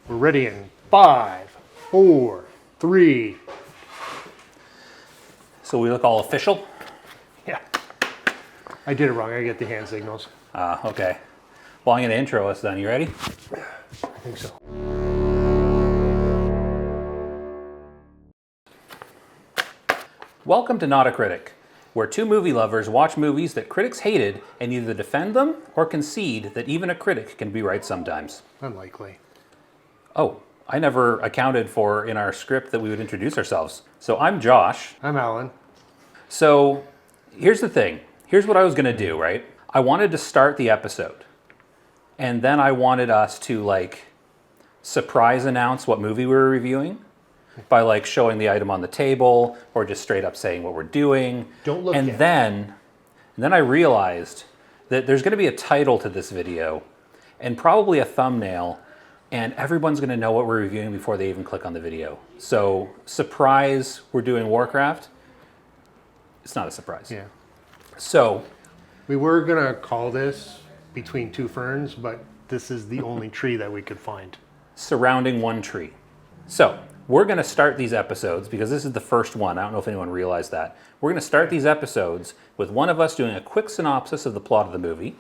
We're ready in 5, 4, 3. So we look all official? Yeah. I did it wrong. I get the hand signals. Okay. Well, I'm going to intro us then. You ready? I think so. Welcome to NotACritic, where two movie lovers watch movies that critics hated and either defend them or concede that even a critic can be right sometimes. Unlikely. Oh, I never accounted for in our script that we would introduce ourselves. So I'm Josh. I'm Alan. So here's the thing. Here's what I was going to do, right? I wanted to start the episode. And then I wanted us to surprise announce what movie we were reviewing by showing the item on the table or just straight up saying what we're doing. Don't look and yet. then I realized that there's going to be a title to this video and probably a thumbnail, and everyone's going to know what we're reviewing before they even click on the video. So surprise, we're doing Warcraft. It's not a surprise. Yeah. So We were going to call this Between Two Ferns, but this is the only tree that we could find. surrounding one tree. So we're going to start these episodes, because this is the first one. I don't know if anyone realized that. We're going to start these episodes with one of us doing a quick synopsis of the plot of the movie,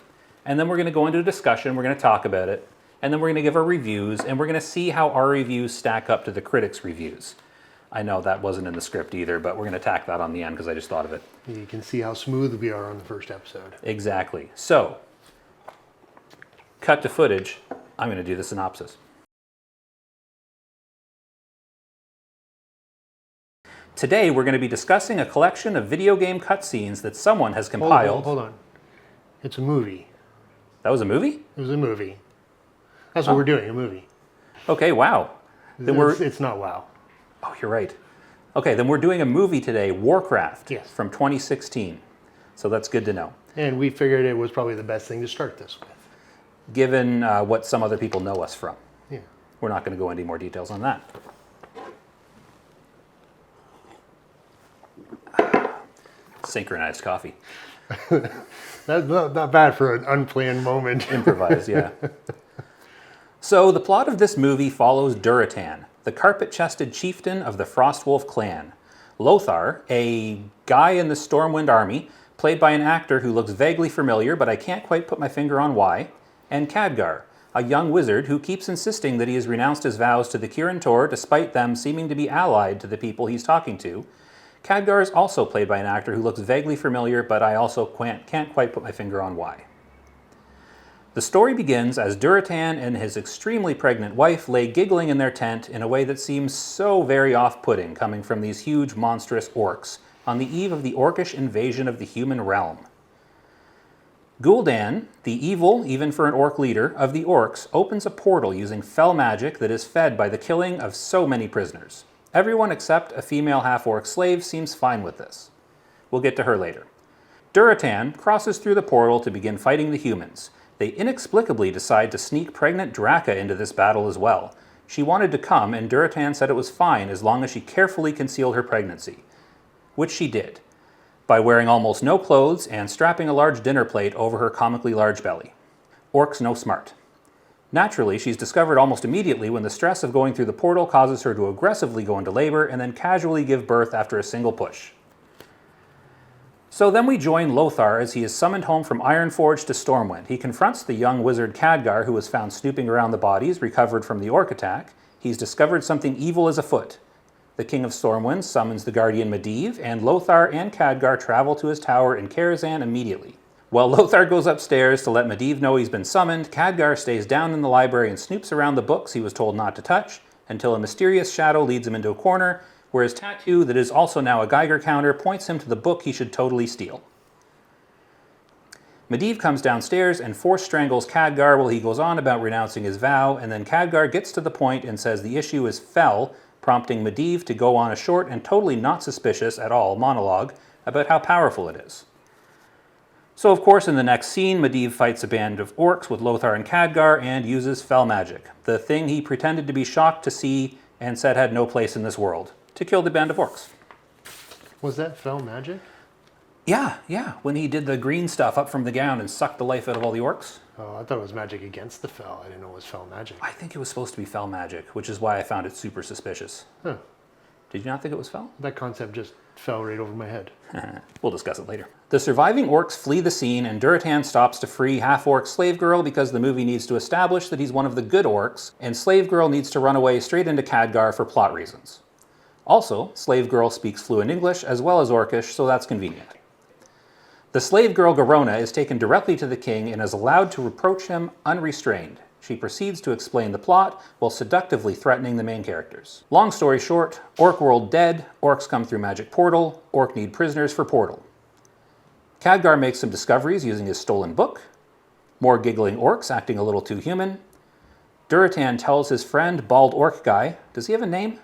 and then we're going to go into a discussion, we're going to talk about it, and then we're going to give our reviews, and we're going to see how our reviews stack up to the critics' reviews. I know that wasn't in the script either, but we're going to tack that on the end because I just thought of it. You can see how smooth we are on the first episode. Exactly. So, cut to footage. I'm going to do the synopsis. Today, we're going to be discussing a collection of video game cutscenes that someone has compiled. Hold on. It's a movie. That was a movie? It was a movie. That's what we're doing, a movie. Okay, wow. Then It's not WoW. Oh, you're right. Okay, then we're doing a movie today, Warcraft, Yes. from 2016. So that's good to know. And we figured it was probably the best thing to start this with. Given what some other people know us from. Yeah. We're not going to go into more details on that. Synchronized coffee. That's not bad for an unplanned moment. Improvise, yeah. So the plot of this movie follows Durotan, the carpet-chested chieftain of the Frostwolf clan. Lothar, a guy in the Stormwind army, played by an actor who looks vaguely familiar, but I can't quite put my finger on why. And Khadgar, a young wizard who keeps insisting that he has renounced his vows to the Kirin Tor despite them seeming to be allied to the people he's talking to. Khadgar is also played by an actor who looks vaguely familiar, but I also can't quite put my finger on why. The story begins as Durotan and his extremely pregnant wife lay giggling in their tent in a way that seems so very off-putting, coming from these huge, monstrous orcs on the eve of the orcish invasion of the human realm. Gul'dan, the evil, even for an orc leader, of the orcs, opens a portal using fell magic that is fed by the killing of so many prisoners. Everyone except a female half-orc slave seems fine with this. We'll get to her later. Durotan crosses through the portal to begin fighting the humans. They inexplicably decide to sneak pregnant Draka into this battle as well. She wanted to come, and Durotan said it was fine as long as she carefully concealed her pregnancy. Which she did, by wearing almost no clothes and strapping a large dinner plate over her comically large belly. Orcs no smart. Naturally, she's discovered almost immediately when the stress of going through the portal causes her to aggressively go into labor and then casually give birth after a single push. So then we join Lothar as he is summoned home from Ironforge to Stormwind. He confronts the young wizard Khadgar, who was found snooping around the bodies recovered from the orc attack. He's discovered something evil is afoot. The King of Stormwind summons the guardian Medivh, and Lothar and Khadgar travel to his tower in Karazhan immediately. While Lothar goes upstairs to let Medivh know he's been summoned, Khadgar stays down in the library and snoops around the books he was told not to touch, until a mysterious shadow leads him into a corner, where his tattoo, that is also now a Geiger counter, points him to the book he should totally steal. Medivh comes downstairs and force strangles Khadgar while he goes on about renouncing his vow, and then Khadgar gets to the point and says the issue is fell, prompting Medivh to go on a short and totally not suspicious at all monologue about how powerful it is. So of course in the next scene, Medivh fights a band of orcs with Lothar and Khadgar and uses fell magic, the thing he pretended to be shocked to see and said had no place in this world, to kill the band of orcs. Was that fell magic? Yeah, when he did the green stuff up from the ground and sucked the life out of all the orcs. Oh, I thought it was magic against the Fel. I didn't know it was Fel magic. I think it was supposed to be Fel magic, which is why I found it super suspicious. Huh. Did you not think it was Fel? That concept just fell right over my head. We'll discuss it later. The surviving orcs flee the scene, and Duratan stops to free half-orc Slave Girl because the movie needs to establish that he's one of the good orcs, and Slave Girl needs to run away straight into Khadgar for plot reasons. Also, Slave Girl speaks fluent English as well as Orcish, so that's convenient. The slave girl Garona is taken directly to the king and is allowed to reproach him unrestrained. She proceeds to explain the plot while seductively threatening the main characters. Long story short, Orc world dead, orcs come through magic portal, orc need prisoners for portal. Khadgar makes some discoveries using his stolen book. More giggling orcs acting a little too human. Duratan tells his friend Bald Orc Guy, does he have a name?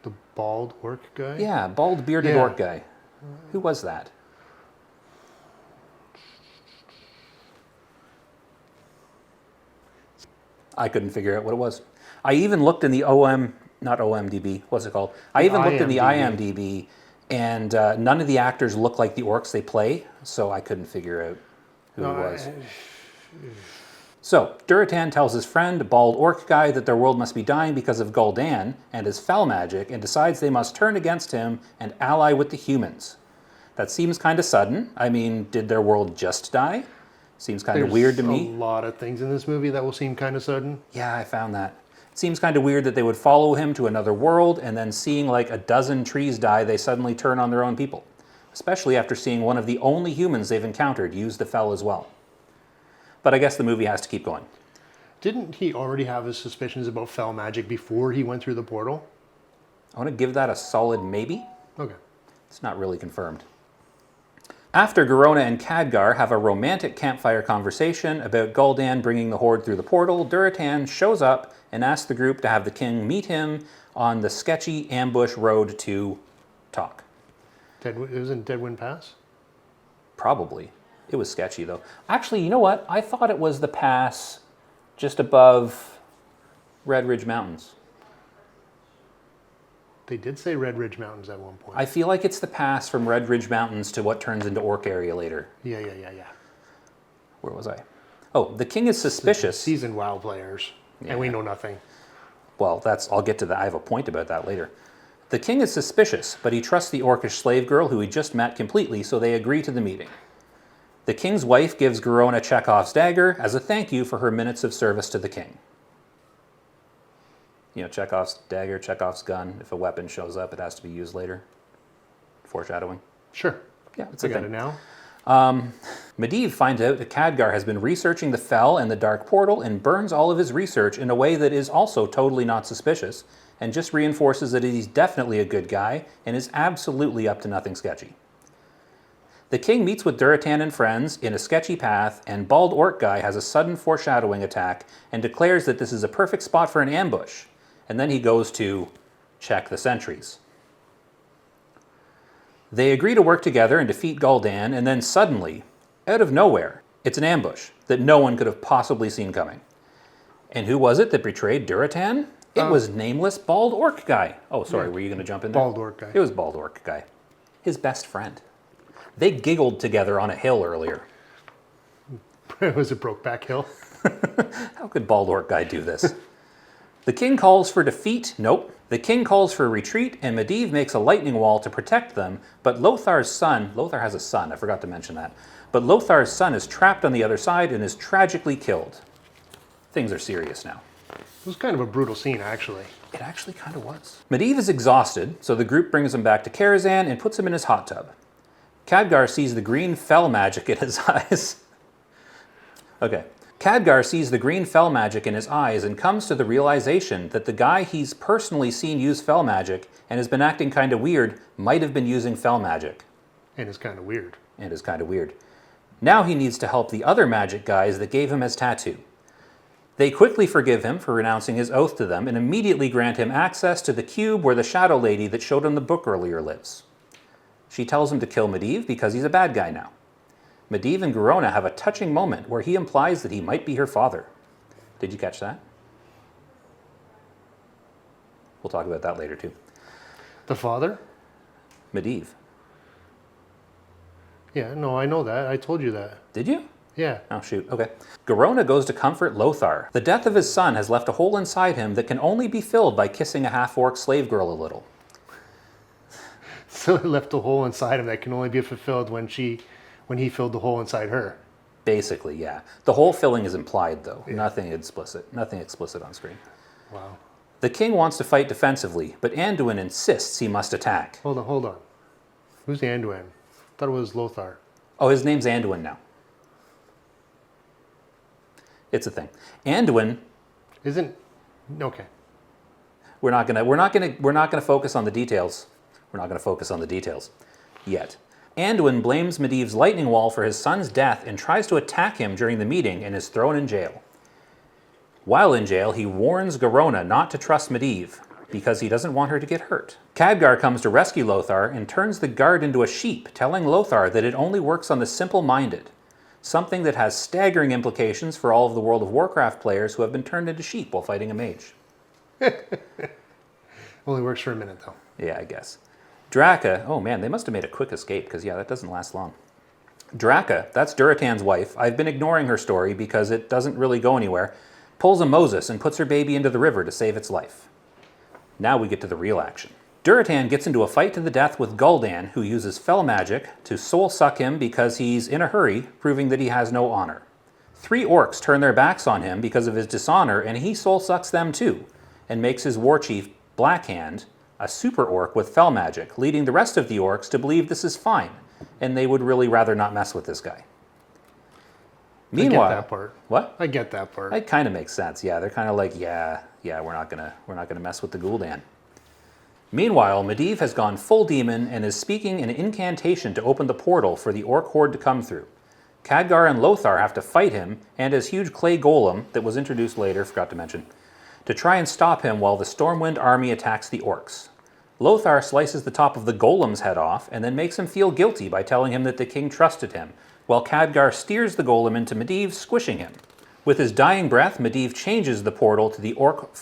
The bald orc guy? Yeah, bald bearded orc guy. Who was that? I couldn't figure out what it was. I even looked in the not OMDB, what's it called? I even looked in the IMDb, and none of the actors look like the orcs they play, so I couldn't figure out who it was. So, Duratan tells his friend, Bald Orc Guy, that their world must be dying because of Gul'dan and his Fel magic, and decides they must turn against him and ally with the humans. That seems kind of sudden. I mean, did their world just die? Seems kind of weird to me. There's a lot of things in this movie that will seem kind of sudden. Yeah, I found that. It seems kind of weird that they would follow him to another world, and then seeing like a dozen trees die, they suddenly turn on their own people. Especially after seeing one of the only humans they've encountered use the Fel as well. But I guess the movie has to keep going. Didn't he already have his suspicions about Fel magic before he went through the portal? I want to give that a solid maybe. Okay. It's not really confirmed. After Garona and Khadgar have a romantic campfire conversation about Gul'dan bringing the Horde through the portal, Duratan shows up and asks the group to have the king meet him on the sketchy ambush road to talk. It was in Deadwind Pass? Probably. It was sketchy, though. Actually, you know what? I thought it was the pass just above Red Ridge Mountains. They did say Red Ridge Mountains at one point. I feel like it's the pass from Red Ridge Mountains to what turns into Orc area later. Yeah. Where was I? Oh, the king is suspicious. Seasoned WoW players, and we know nothing. Well, I'll get to that. I have a point about that later. The king is suspicious, but he trusts the orcish slave girl who he just met completely, so they agree to the meeting. The king's wife gives Garona Chekhov's dagger as a thank you for her minutes of service to the king. You know, Chekhov's dagger, Chekhov's gun. If a weapon shows up, it has to be used later. Foreshadowing. Sure. Yeah, it's I a got thing. it now. Medivh finds out that Khadgar has been researching the Fel and the Dark Portal and burns all of his research in a way that is also totally not suspicious and just reinforces that he's definitely a good guy and is absolutely up to nothing sketchy. The king meets with Duratan and friends in a sketchy path, and Bald Orc Guy has a sudden foreshadowing attack and declares that this is a perfect spot for an ambush, and then he goes to check the sentries. They agree to work together and defeat Gul'dan, and then suddenly, out of nowhere, it's an ambush that no one could have possibly seen coming. And who was it that betrayed Duratan? It was nameless Bald Orc Guy. Oh, sorry, were you going to jump in there? Bald Orc Guy. It was Bald Orc Guy. His best friend. They giggled together on a hill earlier. Was it Brokeback Hill? How could Bald Orc Guy do this? The king calls for defeat. Nope. The king calls for retreat, and Medivh makes a lightning wall to protect them, but Lothar's son, Lothar has a son, I forgot to mention that, but Lothar's son is trapped on the other side and is tragically killed. Things are serious now. It was kind of a brutal scene, actually. It actually kind of was. Medivh is exhausted, so the group brings him back to Karazhan and puts him in his hot tub. Khadgar sees the green Fel magic in his eyes. Okay. Khadgar sees the green Fel magic in his eyes and comes to the realization that the guy he's personally seen use Fel magic and has been acting kind of weird might have been using Fel magic. And it's kind of weird. Now he needs to help the other magic guys that gave him his tattoo. They quickly forgive him for renouncing his oath to them and immediately grant him access to the cube where the Shadow Lady that showed him the book earlier lives. She tells him to kill Medivh because he's a bad guy now. Medivh and Garona have a touching moment where he implies that he might be her father. Did you catch that? We'll talk about that later too. The father? Medivh. Yeah, no, I know that. I told you that. Did you? Yeah. Oh, shoot. Okay. Garona goes to comfort Lothar. The death of his son has left a hole inside him that can only be filled by kissing a half-orc slave girl a little. So it left a hole inside him that can only be fulfilled when he filled the hole inside her. Basically, yeah. The hole filling is implied, though. Yeah. Nothing explicit on screen. Wow. The king wants to fight defensively, but Anduin insists he must attack. Hold on. Who's Anduin? I thought it was Lothar. Oh, his name's Anduin now. It's a thing. Anduin isn't okay. We're not gonna focus on the details. We're not gonna focus on the details yet. Anduin blames Medivh's lightning wall for his son's death and tries to attack him during the meeting and is thrown in jail. While in jail, he warns Garona not to trust Medivh because he doesn't want her to get hurt. Khadgar comes to rescue Lothar and turns the guard into a sheep, telling Lothar that it only works on the simple-minded, something that has staggering implications for all of the World of Warcraft players who have been turned into sheep while fighting a mage. Only works for a minute, though. Yeah, I guess. Draka, oh man, they must have made a quick escape, because yeah, that doesn't last long. Draka, that's Duratan's wife. I've been ignoring her story because it doesn't really go anywhere. Pulls a Moses and puts her baby into the river to save its life. Now we get to the real action. Duratan gets into a fight to the death with Gul'dan, who uses fel magic to soul suck him because he's in a hurry, proving that he has no honor. 3 orcs turn their backs on him because of his dishonor, and he soul sucks them too, and makes his war chief, Blackhand, a super orc with fel magic, leading the rest of the orcs to believe this is fine, and they would really rather not mess with this guy. Meanwhile, I get that part. What? I get that part. It kind of makes sense. Yeah, they're kind of like, yeah, we're not gonna mess with the Gul'dan. Meanwhile, Medivh has gone full demon and is speaking an incantation to open the portal for the orc horde to come through. Khadgar and Lothar have to fight him and his huge clay golem that was introduced later, forgot to mention, to try and stop him while the Stormwind army attacks the orcs. Lothar slices the top of the golem's head off and then makes him feel guilty by telling him that the king trusted him, while Khadgar steers the golem into Medivh, squishing him. With his dying breath, Medivh changes the portal to the orc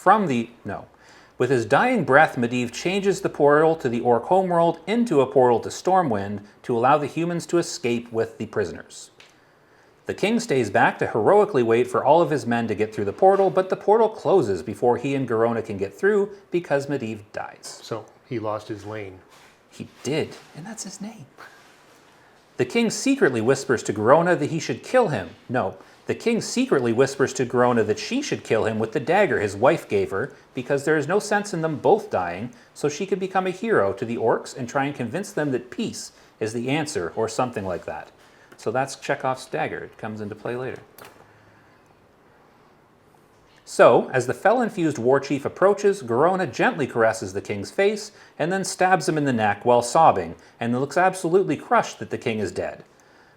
With his dying breath, Medivh changes the portal to the orc homeworld into a portal to Stormwind to allow the humans to escape with the prisoners. The king stays back to heroically wait for all of his men to get through the portal, but the portal closes before he and Garona can get through because Medivh dies. So he lost his lane. He did, and that's his name. The king secretly whispers to Garona that he should kill him. No, the king secretly whispers to Garona that she should kill him with the dagger his wife gave her because there is no sense in them both dying, so she could become a hero to the orcs and try and convince them that peace is the answer or something like that. So that's Chekhov's dagger. It comes into play later. So, as the fel-infused war chief approaches, Garona gently caresses the king's face and then stabs him in the neck while sobbing, and looks absolutely crushed that the king is dead.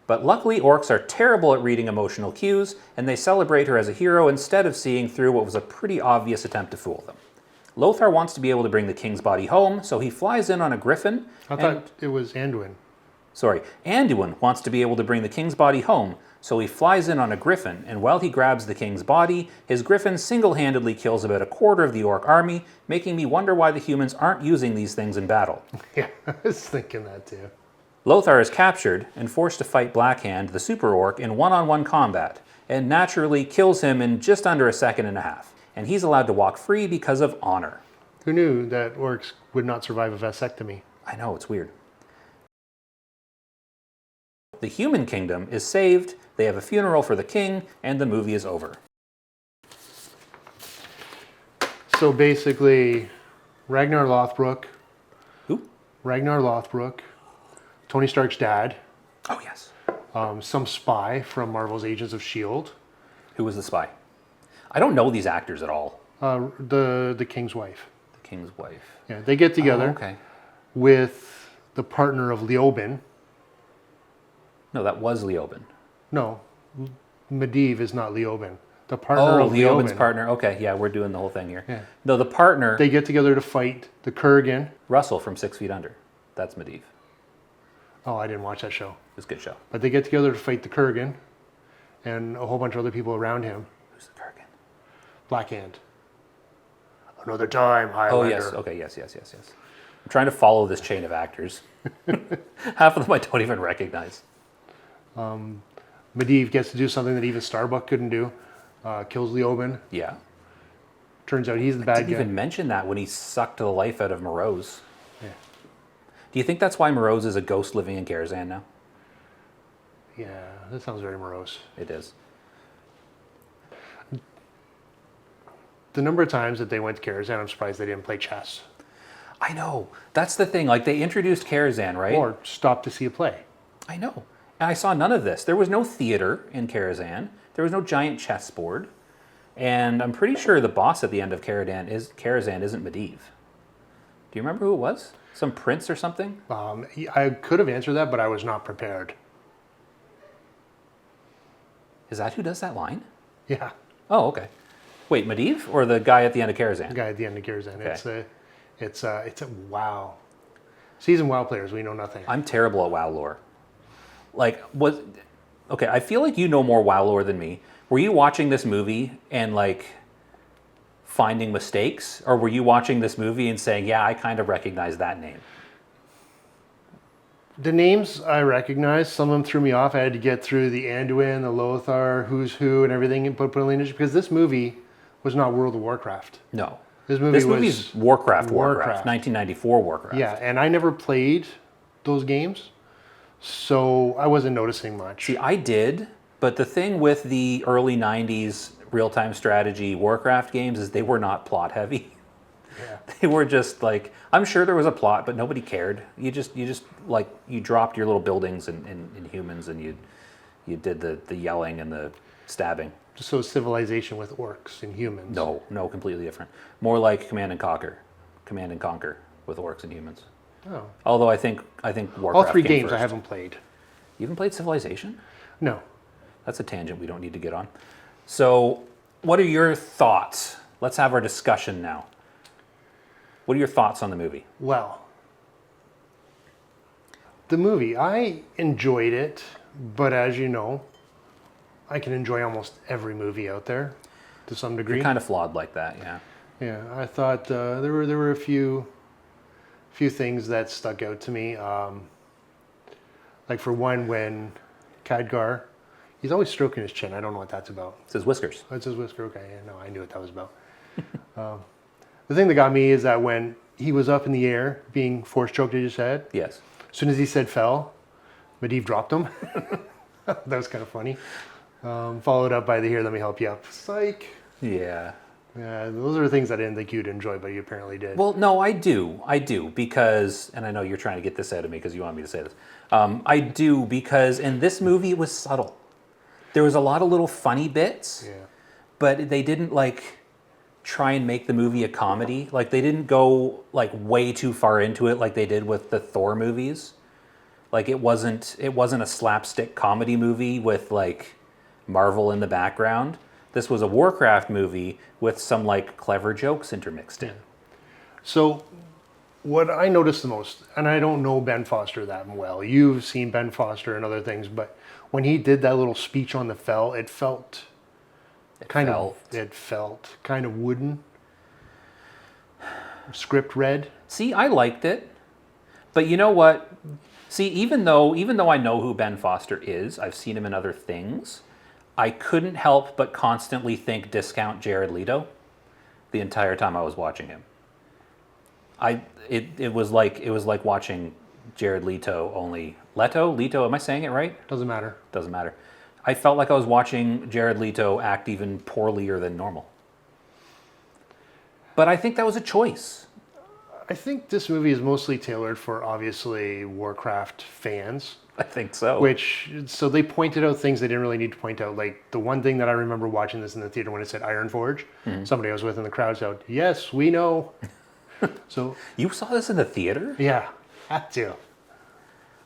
But luckily, orcs are terrible at reading emotional cues, and they celebrate her as a hero instead of seeing through what was a pretty obvious attempt to fool them. Lothar wants to be able to bring the king's body home, so he flies in on a griffin. I thought it was Anduin. Anduin wants to be able to bring the king's body home, so he flies in on a griffin, and while he grabs the king's body, his griffin single-handedly kills about a quarter of the orc army, making me wonder why the humans aren't using these things in battle. Yeah, I was thinking that too. Lothar is captured and forced to fight Blackhand, the super orc, in one-on-one combat, and naturally kills him in just under a second and a half, and he's allowed to walk free because of honor. Who knew that orcs would not survive a vasectomy? I know, it's weird. The human kingdom is saved, they have a funeral for the king, and the movie is over. So basically, Ragnar Lothbrok. Who? Ragnar Lothbrok, Tony Stark's dad. Oh, yes. Some spy from Marvel's Agents of S.H.I.E.L.D. Who was the spy? I don't know these actors at all. The king's wife. The king's wife. Yeah, they get together with the partner of Leoben. No, that was Leoben. No, Medivh is not Leoben. The partner of Leoben's Leoben. partner. Okay, yeah, we're doing the whole thing here. Yeah. No, the partner... They get together to fight the Kurgan. Russell from 6 Feet Under. That's Medivh. Oh, I didn't watch that show. It's a good show. But they get together to fight the Kurgan and a whole bunch of other people around him. Who's the Kurgan? Blackhand. Another time, Highlander. Oh, yes. Okay, yes. I'm trying to follow this chain of actors. Half of them I don't even recognize. Medivh gets to do something that even Starbuck couldn't do. Kills Leoben. Yeah. Turns out he's the bad Didn't guy. even mention that when he sucked the life out of Morose. Yeah. Do you think that's why Morose is a ghost living in Karazhan now? Yeah, that sounds very morose. It is. The number of times that they went to Karazhan, I'm surprised they didn't play chess. I know. That's the thing. Like, they introduced Karazhan, right? Or stop to see a play. I know. And I saw none of this. There was no theater in Karazhan. There was no giant chessboard. And I'm pretty sure the boss at the end of Karazhan isn't Medivh. Do you remember who it was? Some prince or something? I could have answered that, but I was not prepared. Is that who does that line? Yeah, Oh, okay. Wait, Medivh or the guy at the end of the Karazhan? guy at the end of Karazhan. Okay. It's a wow. Seasoned WoW players, we know nothing. I'm terrible at WoW lore. Like, okay, I feel like you know more WoW lore than me. Were you watching this movie and, like, finding mistakes? Or were you watching this movie and saying, yeah, I kind of recognize that name? The names I recognize, some of them threw me off. I had to get through the Anduin, the Lothar, Who's Who, and everything and put lineage because this movie was not World of Warcraft. No. This movie movie's was Warcraft. Warcraft. 1994 Warcraft. Yeah, and I never played those games, so I wasn't noticing much. See, I did, but the thing with the early 90s real-time strategy Warcraft games is they were not plot heavy. Yeah. They were just like, I'm sure there was a plot, but nobody cared. You just like, you dropped your little buildings in humans and you did the yelling and the stabbing. Just so civilization with orcs and humans. No, completely different. More like Command and Conquer with orcs and humans. Oh. Although I think Warcraft All three came games I first. haven't played. You haven't played Civilization? No. That's a tangent we don't need to get on. So, what are your thoughts? Let's have our discussion now. What are your thoughts on the movie? Well, the movie, I enjoyed it, but as you know, I can enjoy almost every movie out there to some degree. You're kind of flawed like that, yeah. Yeah, I thought there were a few things that stuck out to me. Like for one, when Khadgar, he's always stroking his chin. I don't know what that's about. It says whiskers. Oh, it's his whisker. Okay, yeah, no, I knew what that was about. The thing that got me is that when he was up in the air being force choked, as you said, Yes. as soon as he said fell, Medivh dropped him. That was kind of funny. Followed up by the here, let me help you up. Psych. Yeah. Yeah, those are the things I didn't think you'd enjoy, but you apparently did. Well, no, I do, because, and I know you're trying to get this out of me because you want me to say this. I do, because in this movie it was subtle. There was a lot of little funny bits, yeah. but they didn't, like, try and make the movie a comedy. Like, they didn't go, like, way too far into it like they did with the Thor movies. Like, it wasn't a slapstick comedy movie with, like, Marvel in the background. This was a Warcraft movie with some, like, clever jokes intermixed in. So what I noticed the most, and I don't know Ben Foster that well. You've seen Ben Foster and other things, but when he did that little speech on the fell, it felt kind of wooden. Script read. See, I liked it. But you know what? See, even though I know who Ben Foster is, I've seen him in other things, I couldn't help but constantly think discount Jared Leto the entire time I was watching him. It was like watching Jared Leto, only Leto, am I saying it right? Doesn't matter. Doesn't matter. I felt like I was watching Jared Leto act even poorlier than normal. But I think that was a choice. I think this movie is mostly tailored for obviously Warcraft fans. I think so. So they pointed out things they didn't really need to point out. Like the one thing that I remember watching this in the theater when it said Ironforge, somebody I was with in the crowd said, "Yes, we know." So You saw this in the theater? yeah, had to.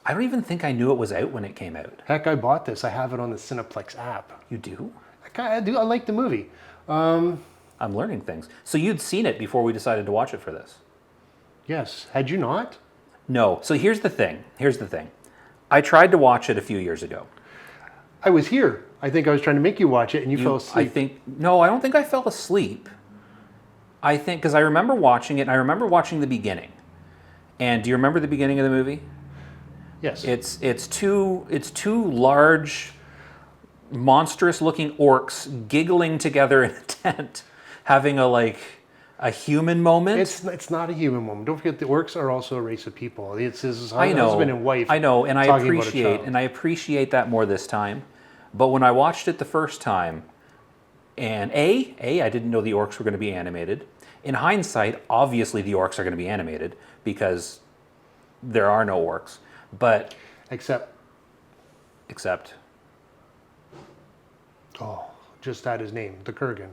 I don't even think I knew it was out when it came out. Heck, I bought this. I have it on the Cineplex app. You do? I do. I like the movie. I'm learning things. So you'd seen it before we decided to watch it for this? Yes. Had you not? No. So here's the thing. I tried to watch it a few years ago. I was here. I think I was trying to make you watch it, and you fell asleep. I don't think I fell asleep. I think, because I remember watching it, and I remember watching the beginning. And do you remember the beginning of the movie? Yes. It's two large monstrous-looking orcs giggling together in a tent, having a human moment. It's not a human moment. Don't forget the orcs are also a race of people. It's his I know, husband and wife. I know, and I talking about a child. appreciate that more this time. But when I watched it the first time, and I didn't know the orcs were going to be animated. In hindsight, obviously the orcs are going to be animated because there are no orcs. But Except, just add his name, the Kurgan.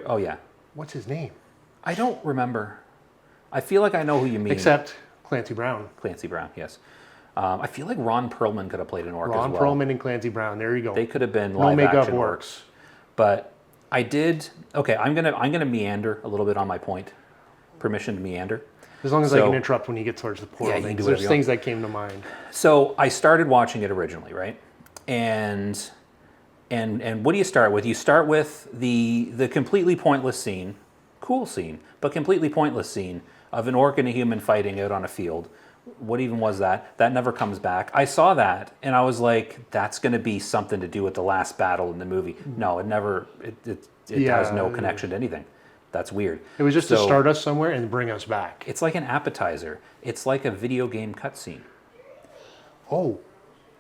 oh yeah, What's his name? I don't remember. I feel like I know who you mean. Except Clancy Brown. Clancy Brown, yes. I feel like Ron Perlman could have played an orc as well. Ron Perlman and Clancy Brown. There you go. They could have been No live makeup action orcs. orcs. But I did. Okay, I'm gonna meander a little bit on my point. Permission to meander. As long as I So- can interrupt when you get towards the portal Yeah, you can thing. do 'Cause whatever there's you things that came to mind. So I started watching it originally, right? And what do you start with? You start with the completely pointless scene, cool scene, but completely pointless scene of an orc and a human fighting out on a field. What even was that? That never comes back. I saw that and I was like, that's going to be something to do with the last battle in the movie. No, it never. It has no connection to anything. That's weird. It was just to So, start us somewhere and bring us back. It's like an appetizer. It's like a video game cutscene. Oh,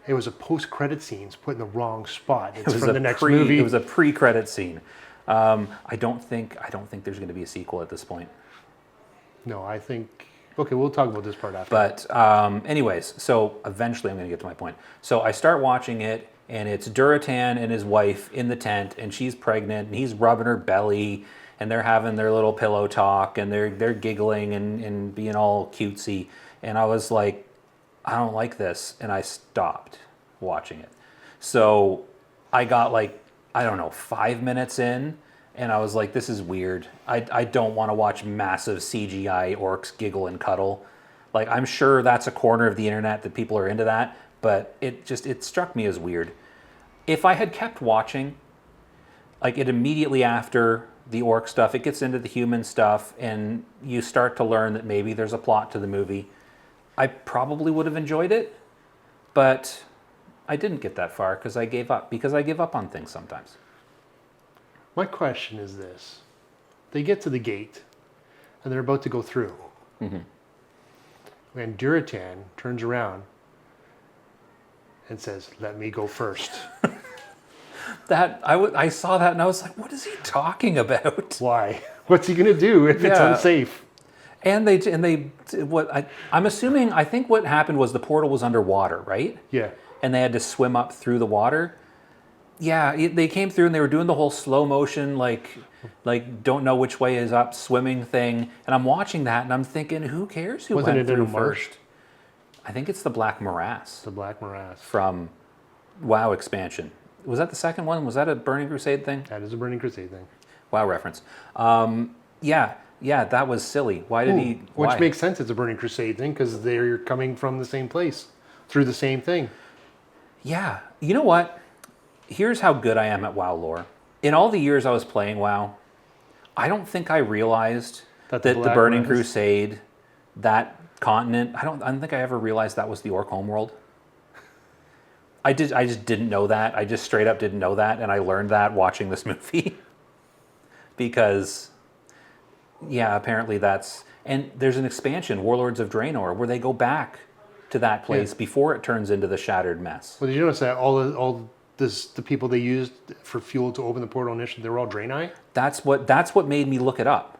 it was a post-credit scenes put in the wrong spot. It's It was from a the next movie. It was a pre-credit scene. I don't think there's going to be a sequel at this point. No, I think... Okay, we'll talk about this part after. But anyways, so eventually I'm going to get to my point. So I start watching it, and it's Duratan and his wife in the tent, and she's pregnant, and he's rubbing her belly, and they're having their little pillow talk, and they're giggling and being all cutesy. And I was like, I don't like this, and I stopped watching it. So I got like, I don't know, 5 minutes in, and I was like, this is weird. I don't want to watch massive CGI orcs giggle and cuddle. Like, I'm sure that's a corner of the internet that people are into that, but it struck me as weird. If I had kept watching, like it immediately after the orc stuff, it gets into the human stuff, and you start to learn that maybe there's a plot to the movie, I probably would have enjoyed it, but I didn't get that far because I gave up. Because I give up on things sometimes. My question is this. They get to the gate, and they're about to go through. Mm-hmm. And Duratan turns around and says, "Let me go first." I saw that and I was like, what is he talking about? Why? What's he going to do if it's Yeah. unsafe? And I'm assuming, I think what happened was the portal was underwater, right? Yeah. And they had to swim up through the water. Yeah, they came through and they were doing the whole slow motion, like don't know which way is up swimming thing. And I'm watching that and I'm thinking, who cares who Wasn't went it in through a marsh? first? I think it's the Black Morass The Black Morass. from WoW expansion. Was that the second one? Was that a Burning Crusade thing? That is a Burning Crusade thing. WoW reference. Yeah, that was silly. Why did he? Which why? makes sense. It's a Burning Crusade thing because they're coming from the same place through the same thing. Yeah. You know what? Here's how good I am at WoW lore. In all the years I was playing WoW, I don't think I realized That that the the Black Burning Morass- Crusade, that continent, I don't think I ever realized that was the Orc homeworld. I just didn't know that. I just straight up didn't know that, and I learned that watching this movie. Because, yeah, apparently that's... And there's an expansion, Warlords of Draenor, where they go back to that place before it turns into the shattered mess. Well, did you notice that the people they used for fuel to open the portal initially, they were all Draenei? That's what made me look it up.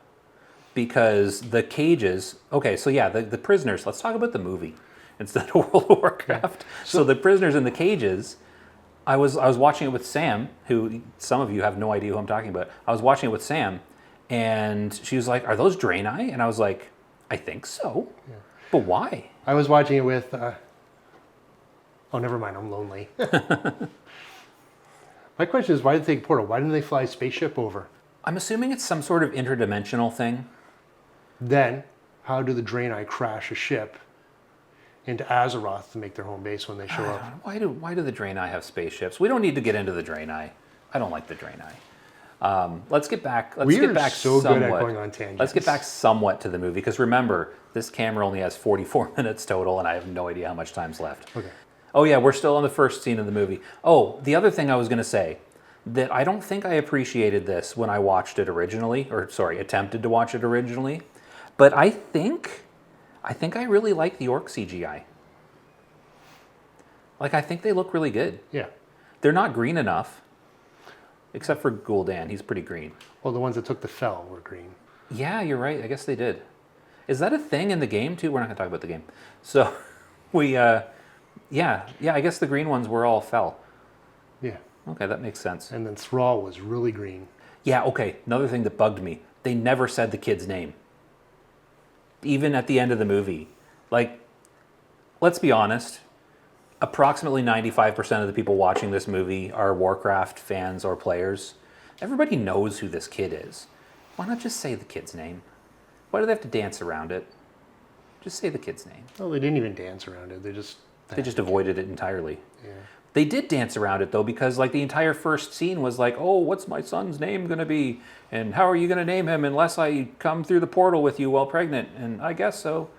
Because the cages... Okay, so yeah, the prisoners... Let's talk about the movie instead of World of Warcraft. Okay. So the prisoners in the cages... I was watching it with Sam, who some of you have no idea who I'm talking about. I was watching it with Sam, and she was like, "Are those Draenei?" And I was like, "I think so." Yeah. But why? I was watching it with... Oh, never mind. I'm lonely. My question is, why did they take a portal? Why didn't they fly a spaceship over? I'm assuming it's some sort of interdimensional thing. Then, how do the Draenei crash a ship into Azeroth to make their home base when they show up? Why do the Draenei have spaceships? We don't need to get into the Draenei. I don't like the Draenei. Let's get back. We are so good at going on tangents. Let's get back somewhat to the movie, because remember, this camera only has 44 minutes total, and I have no idea how much time's left. Okay. Oh yeah, we're still on the first scene of the movie. Oh, the other thing I was going to say, that I don't think I appreciated this when I watched it originally, or sorry, attempted to watch it originally, but I think I really like the orc CGI. Like, I think they look really good. Yeah. They're not green enough, except for Gul'dan. He's pretty green. Well, the ones that took the fell were green. Yeah, you're right. I guess they did. Is that a thing in the game too? We're not going to talk about the game. So we, yeah, I guess the green ones were all fell. Yeah. Okay, that makes sense. And then Thrall was really green. Yeah, okay. Another thing that bugged me. They never said the kid's name. Even at the end of the movie. Like, let's be honest. Approximately 95% of the people watching this movie are Warcraft fans or players. Everybody knows who this kid is. Why not just say the kid's name? Why do they have to dance around it? Just say the kid's name. Well, they didn't even dance around it. They just avoided it entirely. Yeah. They did dance around it though, because like the entire first scene was like, oh, what's my son's name going to be? And how are you going to name him unless I come through the portal with you while pregnant? And I guess so.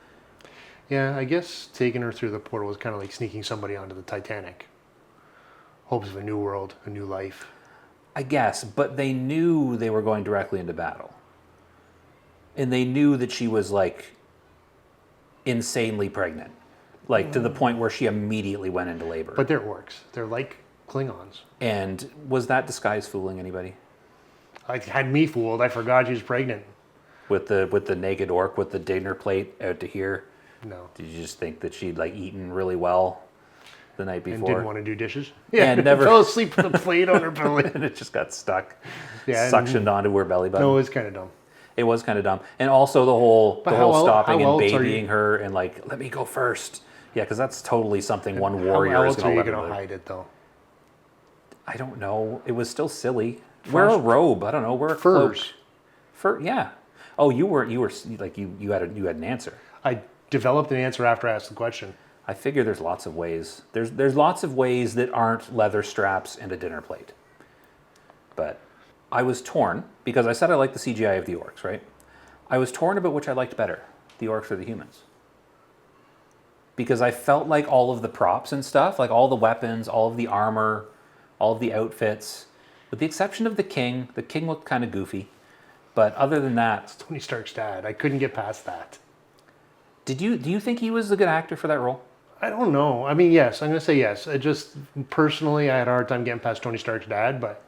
Yeah, I guess taking her through the portal was kind of like sneaking somebody onto the Titanic. Hopes of a new world, a new life. I guess, but they knew they were going directly into battle. And they knew that she was like insanely pregnant. Like to the point where she immediately went into labor. But they're orcs. They're like Klingons. And was that disguise fooling anybody? Like, had me fooled. I forgot she was pregnant. With the naked orc with the dinner plate out to here? No. Did you just think that she'd like eaten really well the night before? And didn't want to do dishes? Yeah, And never fell asleep with a plate on her belly. And it just got stuck. Yeah, Suctioned onto her belly button. No, it was kind of dumb. It was kind of dumb. And also the whole stopping and else are babying you- her and like, let me go first. Yeah, because that's totally something one How warrior is else going are to you let her going to do. hide it, though? I don't know. It was still silly. Wear a robe. I don't know. Wear a Furs. cloak. Fur. Yeah. Oh, you were like you had an answer. I developed an answer after I asked the question. I figure there's lots of ways. There's lots of ways that aren't leather straps and a dinner plate. But I was torn because I said I liked the CGI of the orcs, right? I was torn about which I liked better, the orcs or the humans. Because I felt like all of the props and stuff, like all the weapons, all of the armor, all of the outfits, with the exception of the king looked kind of goofy. But other than that, It's Tony Stark's dad. I couldn't get past that. do you think he was a good actor for that role? I don't know. I mean, yes. I'm going to say yes. I just, personally, I had a hard time getting past Tony Stark's dad, but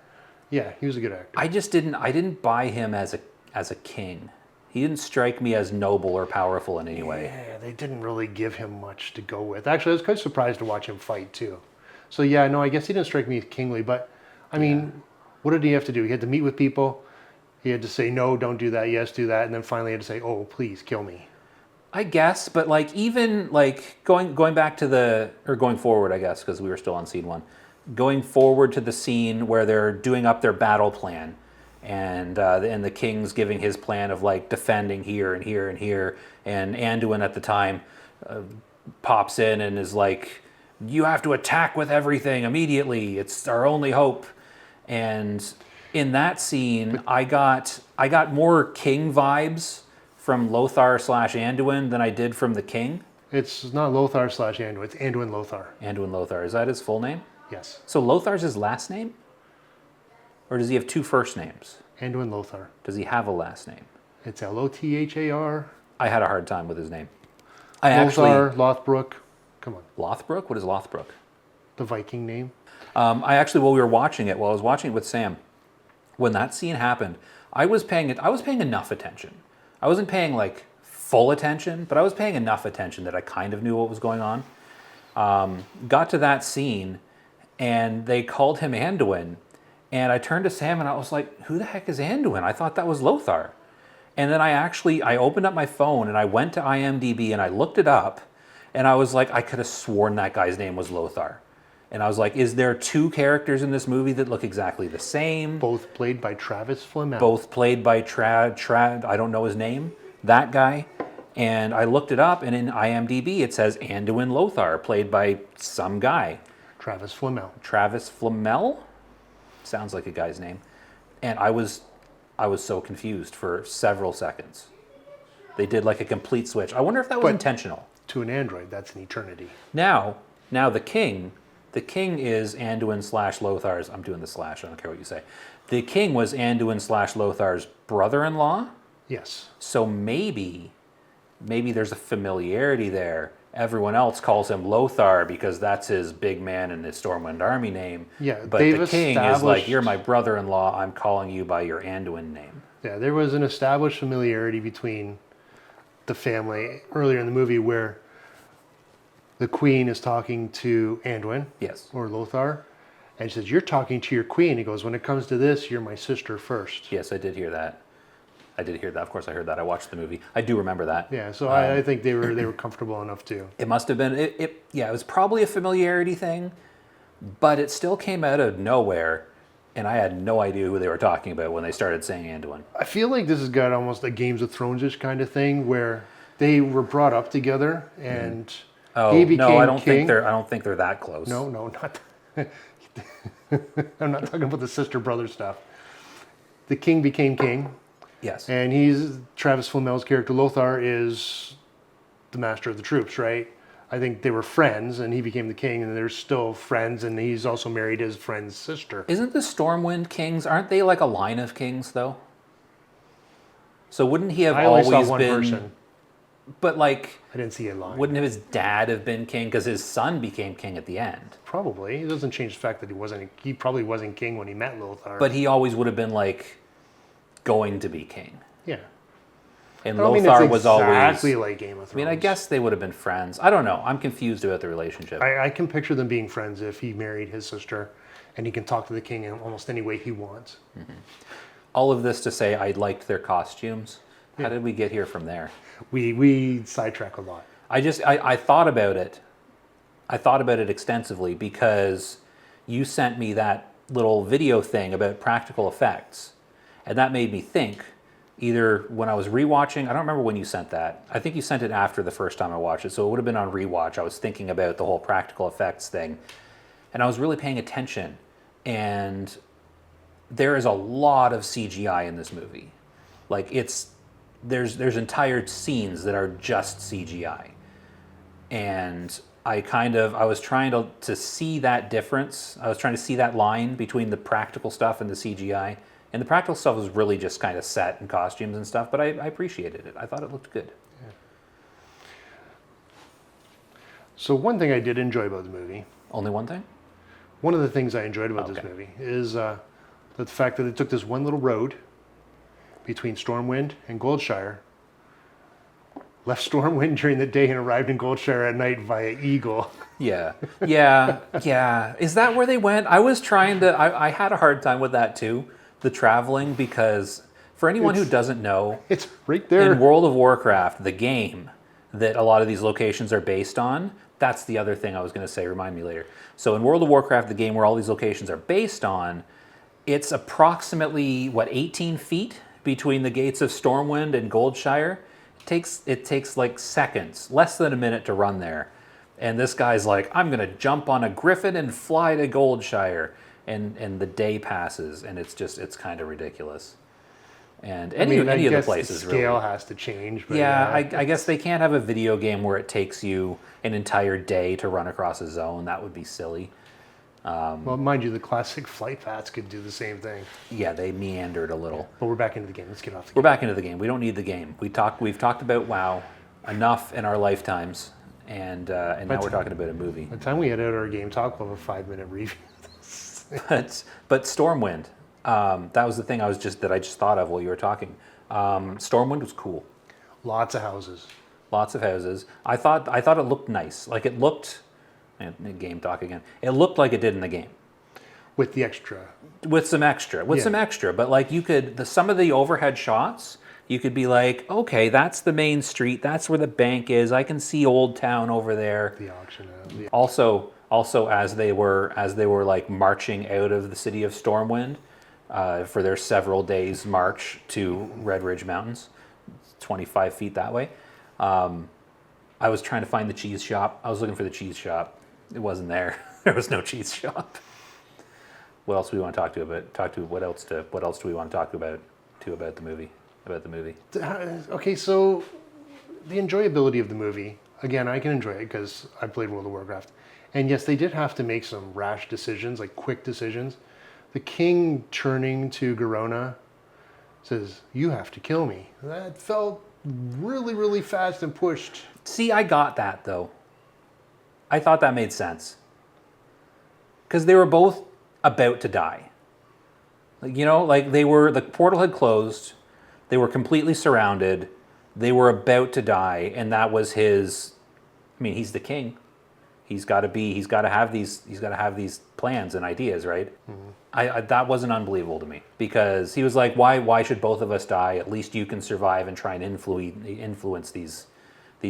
yeah, he was a good actor. I didn't buy him as a king. He didn't strike me as noble or powerful in any way. Yeah, they didn't really give him much to go with. Actually, I was quite surprised to watch him fight, too. So yeah, no, I guess he didn't strike me as kingly, but I mean, what did he have to do? He had to meet with people. He had to say, no, don't do that. Yes, do that. And then finally he had to say, oh, please kill me. I guess, but like even like going back to going forward, I guess, because we were still on scene one. Going forward to the scene where they're doing up their battle plan, and the king's giving his plan of like defending here and here and here, and Anduin at the time pops in and is like, "You have to attack with everything immediately. It's our only hope." And in that scene, I got more king vibes from Lothar / Anduin than I did from the king. It's not Lothar / Anduin. It's Anduin Lothar. Anduin Lothar. Is that his full name? Yes. So Lothar's his last name? Or does he have two first names? Anduin Lothar. Does he have a last name? It's Lothar. I had a hard time with his name. Lothar, Lothbrok. Come on. Lothbrok? What is Lothbrok? The Viking name. I actually, while I was watching it with Sam, when that scene happened, I was paying enough attention. I wasn't paying like full attention, but I was paying enough attention that I kind of knew what was going on. Got to that scene, and they called him Anduin, and I turned to Sam and I was like, "Who the heck is Anduin? I thought that was Lothar." And then I opened up my phone and I went to IMDb and I looked it up, and I was like, I could have sworn that guy's name was Lothar. And I was like, is there two characters in this movie that look exactly the same? Both played by Travis Flamel. Both played by I don't know his name, that guy. And I looked it up, and in IMDb it says Anduin Lothar, played by some guy. Travis Flamel. Travis Flamel? Sounds like a guy's name. And I was so confused for several seconds. They did like a complete switch. I wonder if that was intentional. To an android, that's an eternity. Now, Now the king is Anduin / Lothar's. I'm doing the slash. I don't care what you say. The king was Anduin / Lothar's brother-in-law. Yes. So maybe there's a familiarity there. Everyone else calls him Lothar because that's his big man in the Stormwind army name. Yeah, but they've the king is like, established- you're my brother-in-law. I'm calling you by your Anduin name. Yeah, there was an established familiarity between the family earlier in the movie where the queen is talking to Anduin Yes. or Lothar, and she says, "You're talking to your queen." He goes, "When it comes to this, you're my sister first." Yes, I did hear that. Of course, I heard that. I watched the movie. I do remember that. Yeah, so I think they were comfortable enough to. It must have been. It was probably a familiarity thing, but it still came out of nowhere, and I had no idea who they were talking about when they started saying Anduin. I feel like this has got almost a Games of Thrones-ish kind of thing where they were brought up together and Oh he became no, I don't king. think they're that close. No, not. I'm not talking about the sister-brother stuff. The king became king. Yes. And he's Travis Flamel's character. Lothar is the master of the troops, right? I think they were friends, and he became the king, and they're still friends. And he's also married his friend's sister. Isn't the Stormwind kings? Aren't they like a line of kings though? So wouldn't he have I only always saw one been? person. But like, I didn't see a line. wouldn't his dad have been king? Because his son became king at the end. Probably. It doesn't change the fact that he wasn't. He probably wasn't king when he met Lothar. But he always would have been like going to be king. yeah, And I don't mean Lothar it's was always. exactly like Game of Thrones. I mean, I guess they would have been friends. I don't know. I'm confused about the relationship. I can picture them being friends if he married his sister, and he can talk to the king in almost any way he wants. All of this to say, I liked their costumes. How did we get here from there? We sidetrack a lot. I thought about it. I thought about it extensively because you sent me that little video thing about practical effects. And that made me think, either when I was rewatching, I don't remember when you sent that. I think you sent it after the first time I watched it, so it would have been on rewatch. I was thinking about the whole practical effects thing. And I was really paying attention. And there is a lot of CGI in this movie. Like there's entire scenes that are just CGI. And I was trying to see that difference. I was trying to see that line between the practical stuff and the CGI. And the practical stuff was really just kind of set and costumes and stuff, but I appreciated it. I thought it looked good. Yeah. So one thing I did enjoy about the movie, Only one thing? one of the things I enjoyed about this Okay. movie is the fact that it took this one little road between Stormwind and Goldshire, left Stormwind during the day and arrived in Goldshire at night via Eagle. Yeah. Is that where they went? I was trying to, I had a hard time with that too, the traveling, because for anyone who doesn't know, It's right there. in World of Warcraft, the game that a lot of these locations are based on, that's the other thing I was going to say, remind me later. So in World of Warcraft, the game where all these locations are based on, it's approximately, 18 feet between the gates of Stormwind and Goldshire. It takes like seconds, less than a minute to run there. And this guy's like, I'm going to jump on a griffin and fly to Goldshire. And the day passes, and it's kind of ridiculous. And any of the places, the scale really. has to change. But Yeah, I guess they can't have a video game where it takes you an entire day to run across a zone. That would be silly. Well, mind you, the classic flight paths could do the same thing. Yeah, they meandered a little. But we're back into the game. Let's get off the We're game. back into the game. We don't need the game. We've talked about WoW enough in our lifetimes, and now we're talking about a movie. By the time we edit our game talk, we'll have a 5-minute review. But Stormwind, that was the thing I just thought of while you were talking. Stormwind was cool. Lots of houses. Lots of houses. I thought it looked nice. Like it looked, and game talk again. It looked like it did in the game. With the extra. With some extra. But like you could, some of the overhead shots, you could be like, okay, that's the main street. That's where the bank is. I can see Old Town over there. The auction house. Also, as they were like marching out of the city of Stormwind for their several days march to Red Ridge Mountains, 25 feet that way, I was trying to find the cheese shop. I was looking for the cheese shop. It wasn't there. There was no cheese shop. What else do we want to talk to? What else do we want to talk about the movie? Okay, so the enjoyability of the movie, again, I can enjoy it because I played World of Warcraft. And yes, they did have to make some rash decisions, like quick decisions. The king turning to Garona says, "You have to kill me." That felt really, really fast and pushed. See, I got that though. I thought that made sense. Because they were both about to die. Like, you know, like the portal had closed, they were completely surrounded, they were about to die, and that was his, I mean, he's the king. He's got to have these plans and ideas, right? Mm-hmm. I that wasn't unbelievable to me because he was like, why should both of us die? At least you can survive and try and influence these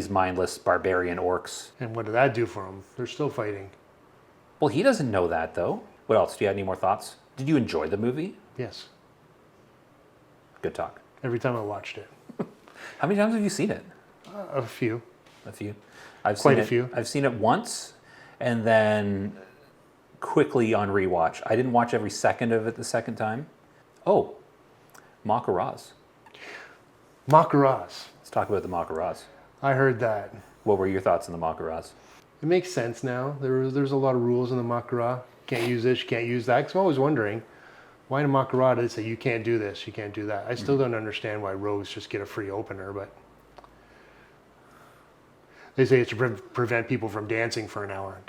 mindless barbarian orcs. And what did that do for them? They're still fighting. Well, he doesn't know that though. What else? Do you have any more thoughts? Did you enjoy the movie? Yes. Good talk. Every time I watched it. How many times have you seen it? A few. A few. Quite a few. I've seen it once, and then quickly on rewatch. I didn't watch every second of it the second time. Oh, Makaraz. Makaraz. Let's talk about the Makaraz. I heard that. What were your thoughts on the Makaraz? It makes sense now. There's a lot of rules in the Makara. Can't use this, you can't use that. Because I'm always wondering, why in Makara did it say you can't do this, you can't do that? I still don't understand why rogues just get a free opener, but they say it's to prevent people from dancing for an hour.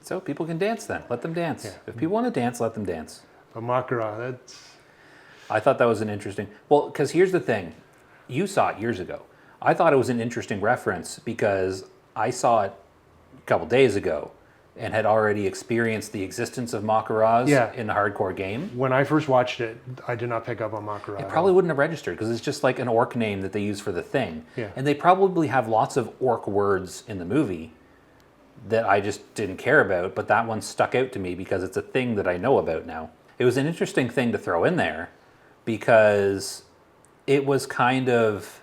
So people can dance then. Let them dance. Yeah. If people want to dance, let them dance. But Makara, that's... I thought that was an interesting... Well, because here's the thing. You saw it years ago. I thought it was an interesting reference because I saw it a couple days ago and had already experienced the existence of Makaraz in the hardcore game. When I first watched it, I did not pick up on Makara. It probably wouldn't have registered because it's just like an orc name that they use for the thing. Yeah. And they probably have lots of orc words in the movie that I just didn't care about, but that one stuck out to me because it's a thing that I know about now. It was an interesting thing to throw in there because it was kind of...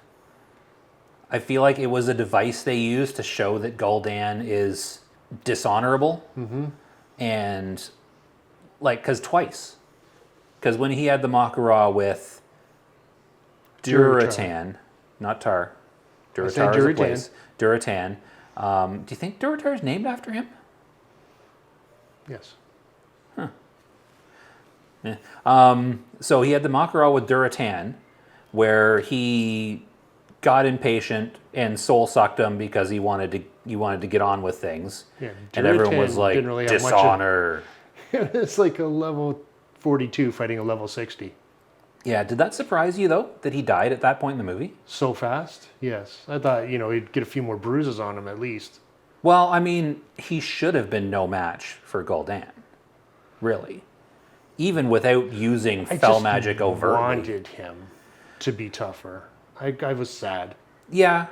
I feel like it was a device they used to show that Gul'dan is dishonorable. Mm-hmm. And like, because twice. Because when he had the Makara with Durotan, not Tar. Durotar is a place. Durotan. Do you think Durotar is named after him? Yes. Huh. Yeah. So he had the Makara with Durotan, where he got impatient and soul sucked him because he wanted to get on with things. Yeah, and everyone was like, really dishonor. It's like a level 42 fighting a level 60. Yeah, did that surprise you though, that he died at that point in the movie? So fast? Yes. I thought, he'd get a few more bruises on him at least. Well, I mean, he should have been no match for Gul'dan. Really. Even without using fell magic overtly. I wanted him to be tougher. I was sad. Yeah.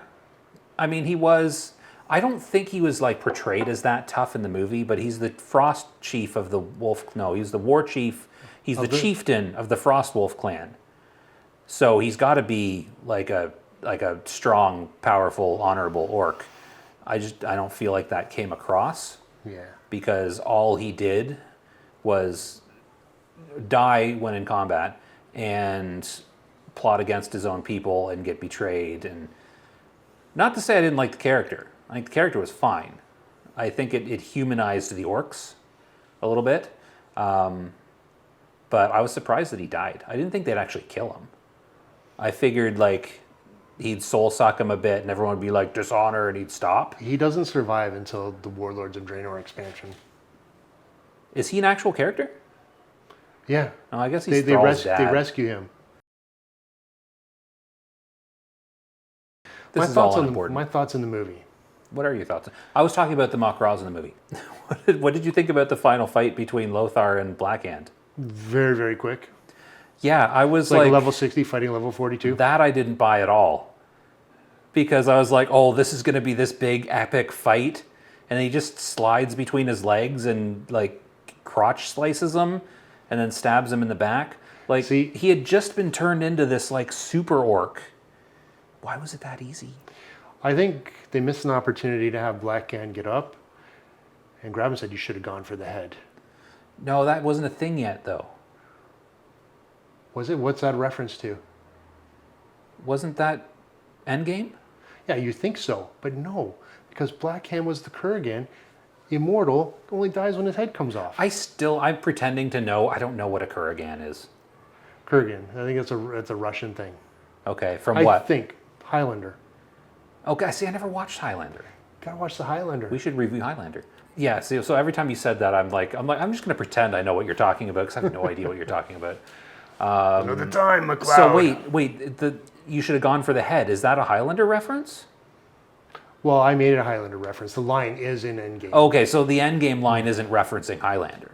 I mean, he was... I don't think he was like portrayed as that tough in the movie, but he's the Frost Chief of the Wolf... No, he's the War Chief. He's the chieftain of the Frost Wolf clan. So he's got to be like a strong, powerful, honorable orc. I don't feel like that came across. Yeah. Because all he did was die when in combat and plot against his own people and get betrayed. And not to say I didn't like the character. I think the character was fine. I think it humanized the orcs a little bit. But I was surprised that he died. I didn't think they'd actually kill him. I figured like he'd soul suck him a bit and everyone would be like dishonor and he'd stop. He doesn't survive until the Warlords of Draenor expansion. Is he an actual character? Yeah. No, I guess he's they dad. rescue him. My thoughts on the movie. What are your thoughts? I was talking about the Makaraz in the movie. What did you think about the final fight between Lothar and Blackhand? Very, very quick. Yeah, I was like level 60 fighting level 42. That I didn't buy at all. Because I was like, oh, this is going to be this big epic fight. And he just slides between his legs and like crotch slices him and then stabs him in the back. Like, he had just been turned into this like super orc. Why was it that easy? I think they missed an opportunity to have Blackhand get up and grab him and said, you should have gone for the head. No, that wasn't a thing yet, though. Was it? What's that reference to? Wasn't that Endgame? Yeah, you think so, but no. Because Blackhand was the Kurgan immortal, only dies when his head comes off. I'm pretending to know. I don't know what a Kurgan is. Kurgan. I think it's a Russian thing. Okay, from I what? think Highlander. Okay, see, I never watched Highlander. Gotta watch the Highlander. We should review Highlander. Yeah, see, so every time you said that, I'm just going to pretend I know what you're talking about because I have no idea what you're talking about. Another time, McLeod. So wait, you should have gone for the head. Is that a Highlander reference? Well, I made it a Highlander reference. The line is in Endgame. Okay, so the Endgame line isn't referencing Highlander.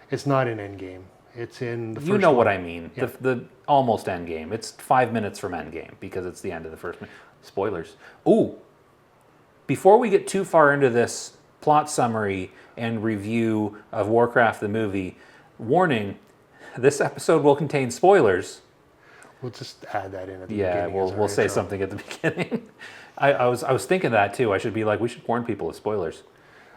It's not in Endgame. It's in the first You know one. what I mean. Yeah. The almost Endgame. It's 5 minutes from Endgame because it's the end of the first minute. Spoilers. Ooh. Before we get too far into this plot summary and review of Warcraft the movie, warning, this episode will contain spoilers. We'll just add that in at the Yeah, beginning. we'll say something at the beginning. I was thinking that too. I should be like, we should warn people of spoilers.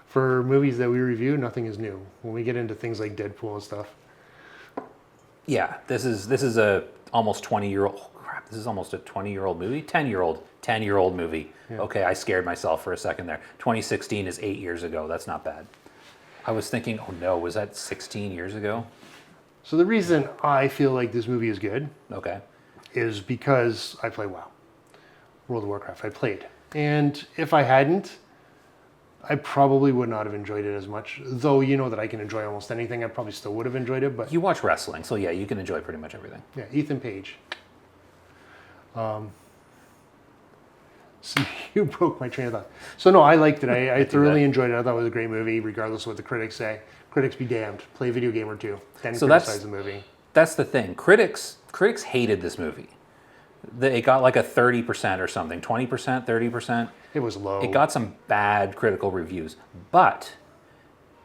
For movies that we review, nothing is new. When we get into things like Deadpool and stuff. Yeah, this is a almost 20-year-old. Oh crap! This is almost a 20-year-old movie. 10-year-old movie. Yeah. Okay, I scared myself for a second there. 2016 is 8 years ago. That's not bad. I was thinking, oh no, was that 16 years ago? So the reason I feel like this movie is good Okay. is because I play WoW. World of Warcraft. I played. And if I hadn't, I probably would not have enjoyed it as much. Though you know that I can enjoy almost anything, I probably still would have enjoyed it. But You watch wrestling, so yeah, you can enjoy pretty much everything. yeah, Ethan Page. So you broke my train of thought. So no, I liked it. I thoroughly enjoyed it. I thought it was a great movie, regardless of what the critics say. Critics be damned. Play a video game or two. Then So criticize the movie. That's the thing. Critics hated this movie. It got like a 30% or something, 20%, 30%. It was low. It got some bad critical reviews, but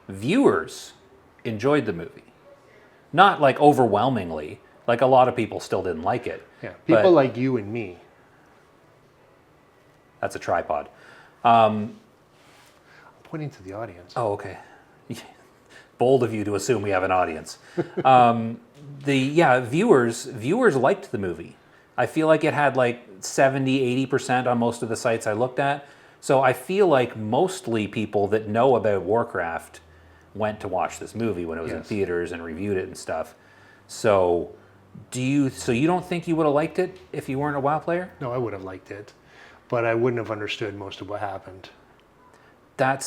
viewers enjoyed the movie. Not like overwhelmingly. Like a lot of people still didn't like it. yeah, people but- like you and me. That's a tripod. I'm pointing to the audience. Oh, okay. Bold of you to assume we have an audience. Viewers liked the movie. I feel like it had like 70, 80% on most of the sites I looked at. So I feel like mostly people that know about Warcraft went to watch this movie when it was in Yes. theaters and reviewed it and stuff. So you don't think you would have liked it if you weren't a WoW player? No, I would have liked it, but I wouldn't have understood most of what happened. How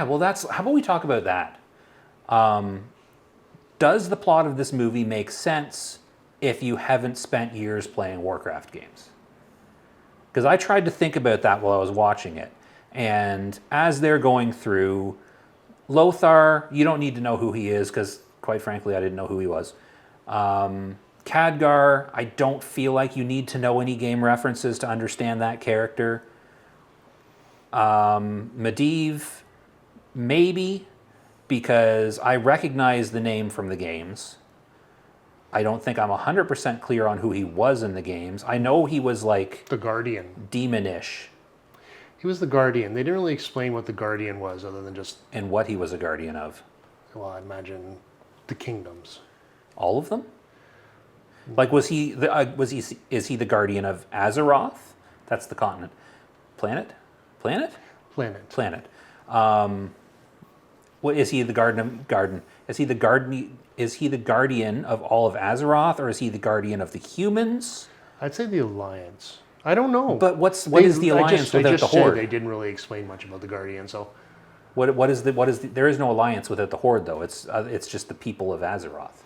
about we talk about that? Does the plot of this movie make sense if you haven't spent years playing Warcraft games? Because I tried to think about that while I was watching it. And as they're going through, Lothar, you don't need to know who he is, because quite frankly, I didn't know who he was. Khadgar, I don't feel like you need to know any game references to understand that character. Medivh, maybe, because I recognize the name from the games. I don't think I'm 100% clear on who he was in the games. I know he was like The Guardian. demonish He was the Guardian. They didn't really explain what the Guardian was, other than just, and what he was a guardian of. well, I imagine the kingdoms. All of them? Like, is he the guardian of Azeroth? That's the continent. Planet. What is he the garden? Is he the guardian of all of Azeroth, or is he the guardian of the humans? I'd say the Alliance. I don't know. But what is the alliance without the Horde? They didn't really explain much about the Guardian, so What is the? There is no alliance without the Horde, though. It's just the people of Azeroth.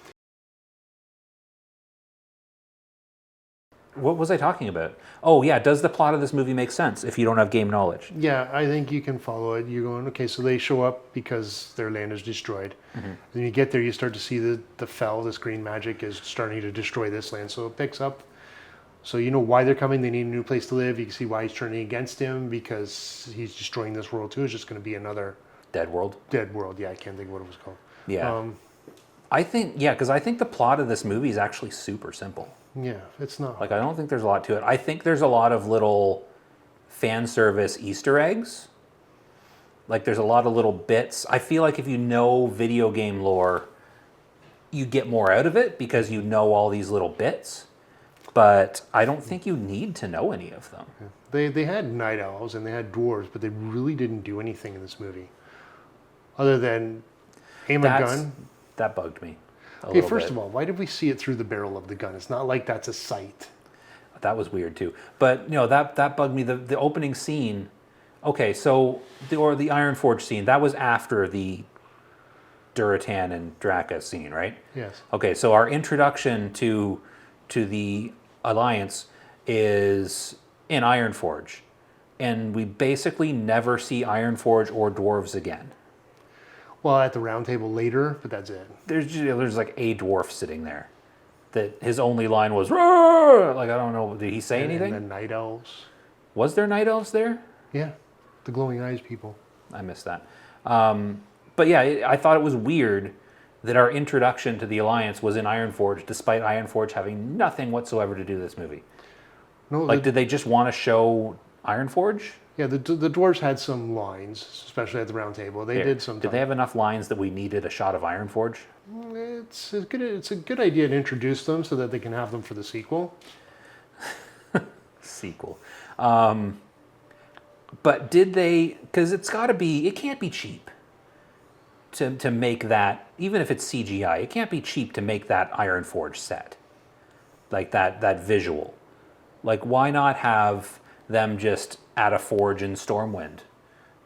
What was I talking about? Oh yeah, does the plot of this movie make sense if you don't have game knowledge? yeah, I think you can follow it. You're going, okay, so they show up because their land is destroyed. Mm-hmm. Then you get there, you start to see the Fel, this green magic, is starting to destroy this land. So it picks up. So you know why they're coming. They need a new place to live. You can see why he's turning against him, because he's destroying this world too. It's just going to be another Dead World. dead world. Yeah, I can't think of what it was called. Yeah. Because I think the plot of this movie is actually super simple. Yeah, it's not. Like, I don't think there's a lot to it. I think there's a lot of little fan service Easter eggs. Like, there's a lot of little bits. I feel like if you know video game lore, you get more out of it because you know all these little bits. But I don't think you need to know any of them. They had night owls and they had dwarves, but they really didn't do anything in this movie. other than aim a gun. That bugged me a Okay, little first bit. of all, why did we see it through the barrel of the gun? It's not like that's a sight. That was weird too. But that bugged me. The opening scene. Okay, so the Ironforge scene, that was after the Duratan and Draka scene, right? Yes. Okay, so our introduction to the Alliance is in Ironforge, and we basically never see Ironforge or dwarves again. Well, at the round table later, but that's it. There's like a dwarf sitting there, that his only line was "Roar!" Like I don't know, did he say anything? And the night elves. Was there night elves there? Yeah, the glowing eyes people. I missed that. But yeah, I thought it was weird that our introduction to the Alliance was in Ironforge, despite Ironforge having nothing whatsoever to do with this movie. No, Like, did they just want to show Ironforge? yeah, the dwarves had some lines, especially at the round table. They did some. Did they have enough lines that we needed a shot of Ironforge? It's a good idea to introduce them so that they can have them for the sequel. Sequel. But did they? Because it can't be cheap to make that, even if it's CGI. It can't be cheap to make that Ironforge set, like that visual. Like, why not have them just at a forge in Stormwind,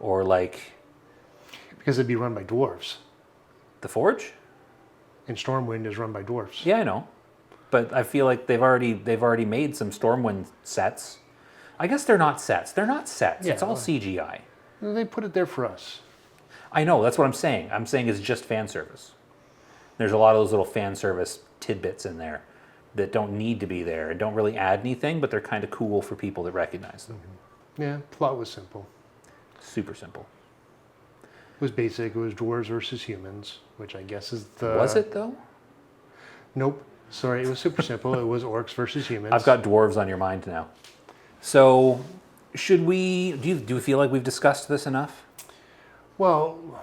or like Because it'd be run by dwarves. the forge? And Stormwind is run by dwarves. Yeah, I know, but I feel like they've already made some Stormwind sets. I guess they're not sets. They're not sets. Yeah, It's all well- CGI. They put it there for us. I know, that's what I'm saying. I'm saying it's just fan service. There's a lot of those little fan service tidbits in there that don't need to be there and don't really add anything, but they're kind of cool for people that recognize them. Yeah, plot was simple. Super simple. It was basic. It was dwarves versus humans, which I guess is the... Was it though? Nope. Sorry, it was super simple. It was orcs versus humans. I've got dwarves on your mind now. So, should we? Do you feel like we've discussed this enough? Well,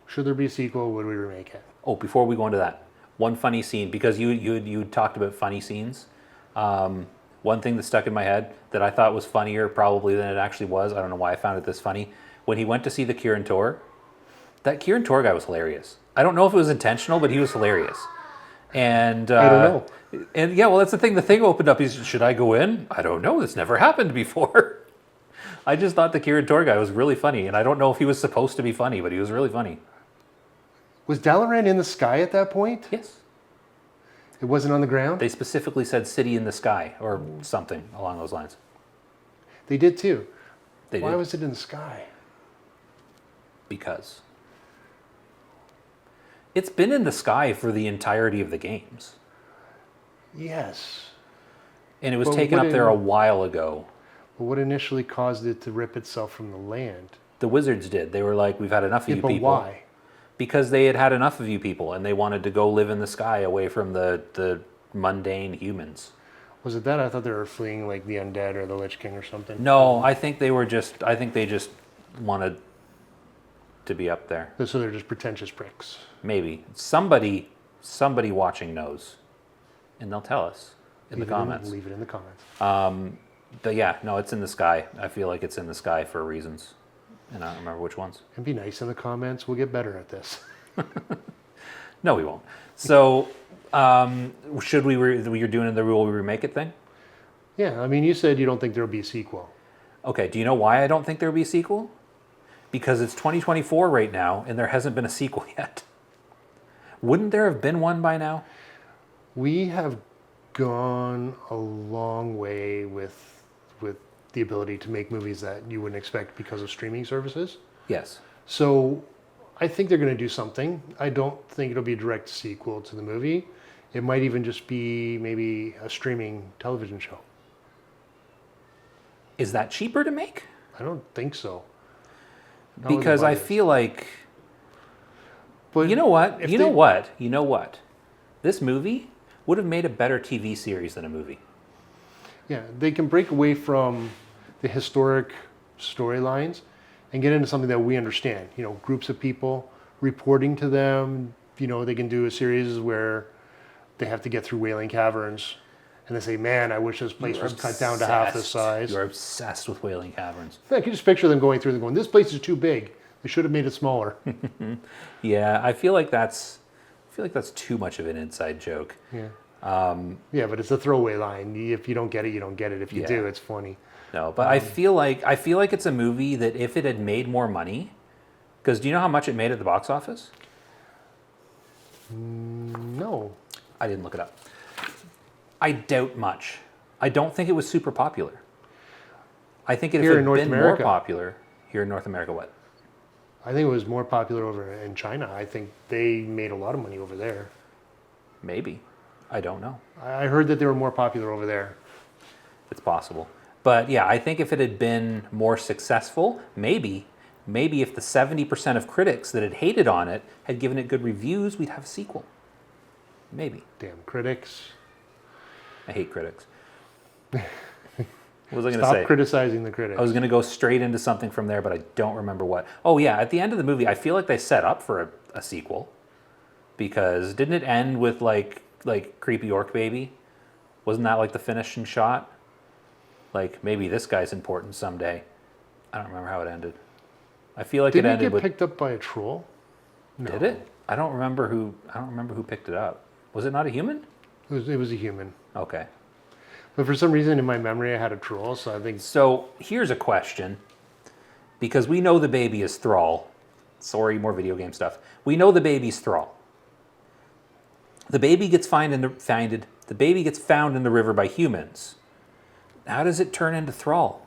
should there be a sequel? Would we remake it? Oh, before we go into that, one funny scene, because you talked about funny scenes. One thing that stuck in my head that I thought was funnier probably than it actually was. I don't know why I found it this funny. When he went to see the Kieran Tor, that Kieran Tor guy was hilarious. I don't know if it was intentional, but he was hilarious. And I don't know. And yeah, well, that's the thing. The thing opened up. He's, should I go in? I don't know. This never happened before. I just thought the Kieran Tor guy was really funny, and I don't know if he was supposed to be funny, but he was really funny. Was Dalaran in the sky at that point? Yes. It wasn't on the ground? They specifically said "city in the sky" or something along those lines. They did too. They Why did was it in the sky? because it's been in the sky for the entirety of the games, Yes. and it was But taken what up there in- a while ago. But what initially caused it to rip itself from the land? The Wizards did. They were like, "We've had enough of Yeah, you but people." why? Because they had had enough of you people, and they wanted to go live in the sky away from the mundane humans. Was it that? I thought they were fleeing like the undead or the Lich King or something. No, I think they just wanted to be up there. So they're just pretentious pricks. Maybe somebody watching knows, and they'll tell us in the comments. Leave it in the comments. But yeah, no, it's in the sky. I feel like it's in the sky for reasons, and I don't remember which ones. And be nice in the comments. We'll get better at this. No, we won't. So, should we? You're doing the rule we remake it thing? Yeah, I mean, you said you don't think there'll be a sequel. Okay. Do you know why I don't think there'll be a sequel? Because it's 2024 right now, and there hasn't been a sequel yet. Wouldn't there have been one by now? We have gone a long way with the ability to make movies that you wouldn't expect because of streaming services. Yes. So I think they're going to do something. I don't think it'll be a direct sequel to the movie. It might even just be maybe a streaming television show. Is that cheaper to make? I don't think so. Not with the Because I budget. feel like, But you know what? if You they- know what? This movie would have made a better TV series than a movie. Yeah, they can break away from the historic storylines and get into something that we understand. You know, groups of people reporting to them. You know, they can do a series where they have to get through Wailing Caverns, and they say, "Man, I wish this place You're was cut down to half the obsessed. size." You're obsessed with Wailing Caverns. I can just picture them going through and going, "This place is too big. They should have made it smaller. Yeah, I feel like that's too much of an inside joke. Yeah. Yeah, but it's a throwaway line. If you don't get it, you don't get it. If you Yeah. do, it's funny. No, but I feel like it's a movie that if it had made more money, because do you know how much it made at the box office? No. I didn't look it up. I doubt much. I don't think it was super popular. I think if Here it in had North been America. more popular here in North America, what? I think it was more popular over in China. I think they made a lot of money over there. Maybe. I don't know. I heard that they were more popular over there. It's possible. But yeah, I think if it had been more successful, maybe if the 70% of critics that had hated on it had given it good reviews, we'd have a sequel. Maybe. Damn critics. I hate critics. What was I going to Stop say? criticizing the critics. I was going to go straight into something from there, but I don't remember what. Oh yeah, at the end of the movie, I feel like they set up for a sequel. Because didn't it end with like creepy orc baby? Wasn't that like the finishing shot? Like maybe this guy's important someday. I don't remember how it ended. I feel like Didn't it ended it get with. picked up by a troll? No. Did it? I don't remember who picked it up. Was it not a human? It was a human. Okay. But for some reason in my memory I had a troll, so I think So here's a question, because we know the baby is Thrall. Sorry, more video game stuff. We know the baby's Thrall. The baby gets found in the river by humans. How does it turn into Thrall?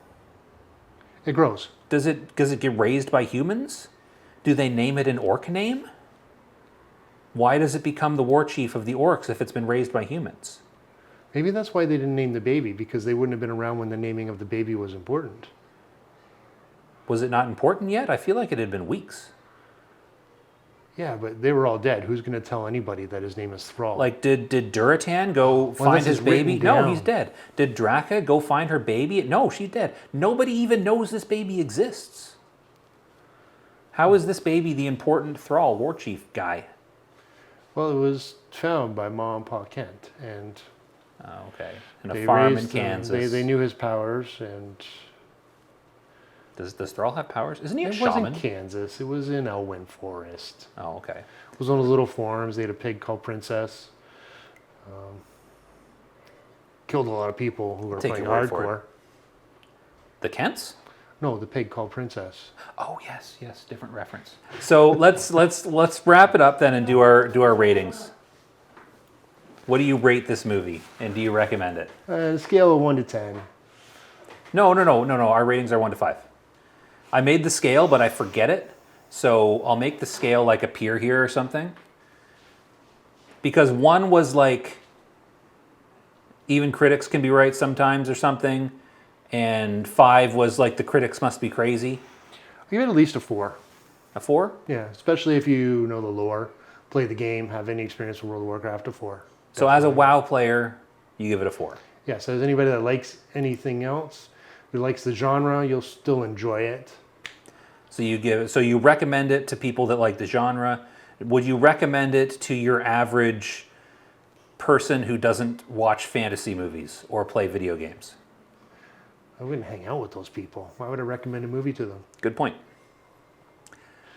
it grows. Does it get raised by humans? Do they name it an orc name? Why does it become the war chief of the orcs if it's been raised by humans? Maybe that's why they didn't name the baby, because they wouldn't have been around when the naming of the baby was important. Was it not important yet? I feel like it had been weeks. Yeah, but they were all dead. Who's going to tell anybody that his name is Thrall? Like, did Duratan go find unless his it's written baby? No, down. he's dead. Did Draka go find her baby? No, she's dead. Nobody even knows this baby exists. How is this baby the important Thrall war chief guy? Well, it was found by Ma and Pa Kent, and Oh, okay. In a they farm in raised him. Kansas. They knew his powers, and Does Thrall have powers? Isn't he a it shaman? wasn't Kansas. It was in Elwyn Forest. Oh, okay. It was one of those little farms. They had a pig called Princess. Killed a lot of people who were Take playing your word for hardcore. The Kents? No, the pig called Princess. Oh, yes, different reference. So let's wrap it up then and do our ratings. What do you rate this movie, and do you recommend it? Scale of 1 to 10. No. Our ratings are 1 to 5. I made the scale, but I forget it, so I'll make the scale like appear here or something. Because 1 was like, even critics can be right sometimes or something, and 5 was like the critics must be crazy. I give it at least a 4. A 4? Yeah, especially if you know the lore, play the game, have any experience with World of Warcraft, a 4. So as a WoW player, you give it a 4. Yeah, so as anybody that likes anything else, who likes the genre, you'll still enjoy it. So you recommend it to people that like the genre. Would you recommend it to your average person who doesn't watch fantasy movies or play video games? I wouldn't hang out with those people. Why would I recommend a movie to them? Good point.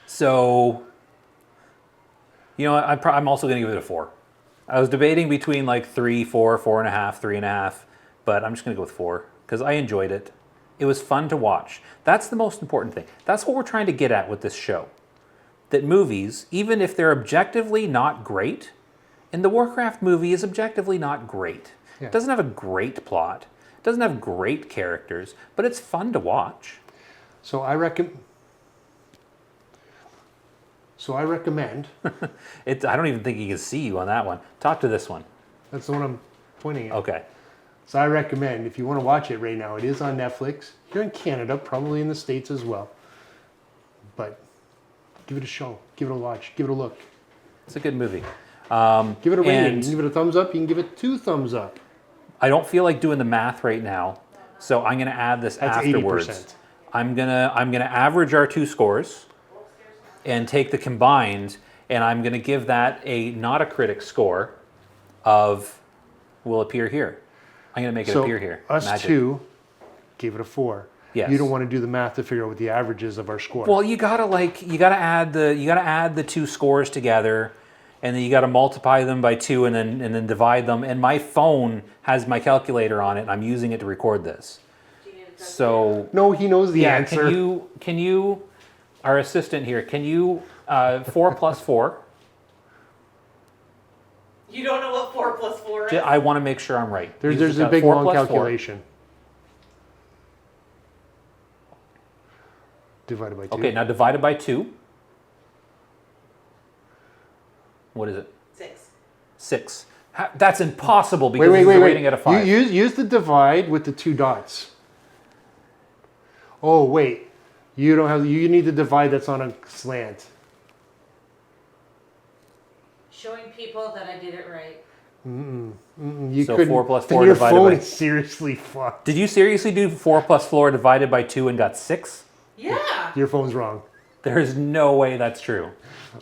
So, I'm also going to give it a 4. I was debating between like 3, 4, 4.5, 3.5, but I'm just going to go with 4 because I enjoyed it. It was fun to watch. That's the most important thing. That's what we're trying to get at with this show. That movies, even if they're objectively not great, and the Warcraft movie is objectively not great. Yeah. It doesn't have a great plot. It doesn't have great characters, but it's fun to watch. So I recommend. I don't even think he can see you on that one. Talk to this one. That's the one I'm pointing at. Okay. So I recommend, if you want to watch it right now, it is on Netflix. You're in Canada, probably in the States as well. But give it a show. Give it a watch. Give it a look. It's a good movie. Give it a rating. And You can give it a thumbs up. You can give it 2 thumbs up. I don't feel like doing the math right now, so I'm going to add this That's afterwards. 80%. I'm gonna average our 2 scores and take the combined, and I'm going to give that a NotACritic score of will appear here. I'm going to make it appear here. Us Magic. 2 gave it a 4. Yes. You don't want to do the math to figure out what the average is of our score. Well, you gotta add the two scores together, and then you gotta multiply them by 2, and then divide them. And my phone has my calculator on it, and I'm using it to record this. So no, he knows the answer. Can you, our assistant here, can you 4 plus 4? You don't know what 4 plus 4 is? I want to make sure I'm right. There's a big long calculation. Divided by 2. Okay, now divided by 2. What is it? 6. 6. That's impossible because it's a rating out of 5. Use the divide with the 2 dots. Oh wait, you don't have. You need the divide that's on a slant. Showing people that I did it right. You So couldn't- 4 plus then 4 your divided phone by- is seriously fucked. Did you seriously do 4 plus 4 divided by 2 and got 6? Yeah. Your phone's wrong. There's no way that's true.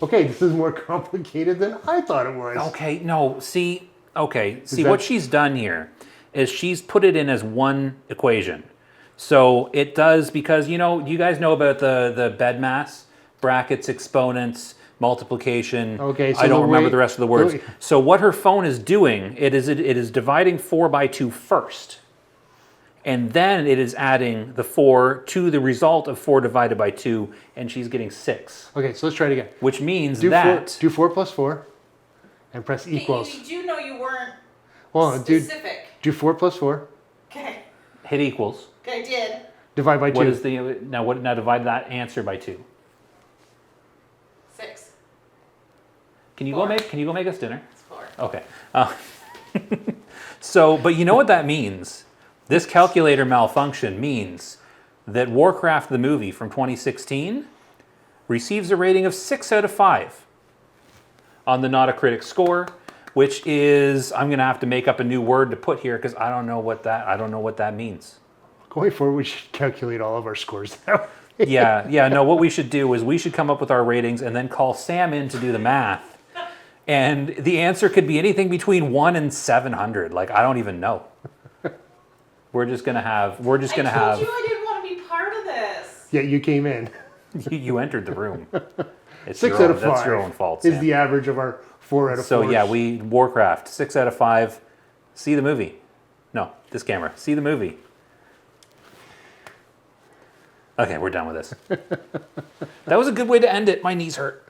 Okay, this is more complicated than I thought it was. Okay, no, see, that- what she's done here is she's put it in as one equation. So it does, because, you guys know about the bed mass, brackets, exponents, multiplication. Okay, so I don't the remember way- the rest of the words. the way- So what her phone is doing, it is dividing 4 by 2 first. And then it is adding the 4 to the result of 4 divided by 2, and she's getting 6. Okay, so let's try it again. Which means Do that... do 4 plus 4, and press equals. You do know you weren't Well, specific. do 4 plus 4, Okay. Hit equals. Okay, I did. divide by 2. What is the... Now divide that answer by 2. 6. Can you 4. go make us dinner? It's 4. Okay. So, but you know what that means? This calculator malfunction means that Warcraft the movie from 2016 receives a rating of 6 out of 5 on the NotACritic score, which is, I'm going to have to make up a new word to put here because I don't know what that means. Going forward, we should calculate all of our scores now. Yeah, no, what we should do is we should come up with our ratings and then call Sam in to do the math. And the answer could be anything between 1 and 700. Like, I don't even know. We're just gonna have. I told you I didn't want to be part of this. Yeah, you came in. You entered the room. It's 6 your out own, of 5 That's your own fault. is Sam. the average of our 4 out of 4. So yeah, Warcraft 6 out of 5. See the movie. No, this camera. See the movie. Okay, we're done with this. That was a good way to end it. My knees hurt.